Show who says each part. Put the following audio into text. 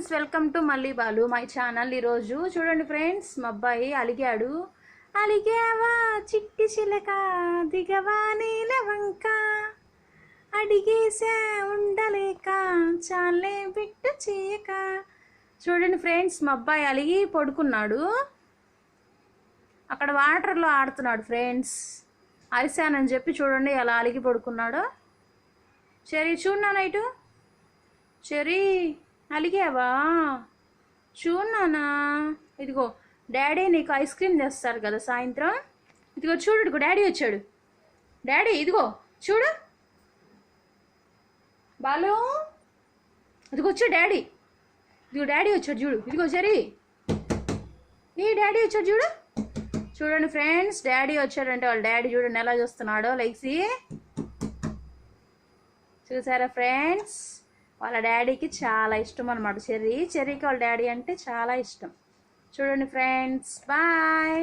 Speaker 1: Friends, welcome to మళ్ళీ Balu my channel. ఈరోజు చూడండి ఫ్రెండ్స్, మా అబ్బాయి అలిగాడు. అలిగావా చిట్టి చిలక, దిగవా నీల వంక, అడిగేసా ఉండలేక, చాలే బిట్టు చేయక. చూడండి ఫ్రెండ్స్, మా అబ్బాయి అలిగి పడుకున్నాడు. అక్కడ వాటర్లో ఆడుతున్నాడు ఫ్రెండ్స్. అరిశానని చెప్పి చూడండి ఎలా అలిగి పడుకున్నాడో. చెరీ చూడన్నా నైటు, చెరీ అలిగావా చూడన్నానా. ఇదిగో డాడీ నీకు ఐస్ క్రీమ్ తెస్తారు కదా సాయంత్రం. ఇదిగో చూడు, ఇదిగో డాడీ వచ్చాడు. డాడీ ఇదిగో చూడు బాలు, ఇదిగో వచ్చాడు డాడీ. ఇదిగో డాడీ వచ్చాడు చూడు. ఇదిగో సరి ఈ డాడీ వచ్చాడు చూడు. చూడండి ఫ్రెండ్స్, డాడీ వచ్చాడంటే వాళ్ళ డాడీ చూడండి ఎలా చూస్తున్నాడో లైక్సి. చూసారా ఫ్రెండ్స్, వాళ్ళ డాడీకి చాలా ఇష్టం అనమాట చెర్రీకి వాళ్ళ డాడీ అంటే చాలా ఇష్టం. చూడండి ఫ్రెండ్స్, బాయ్.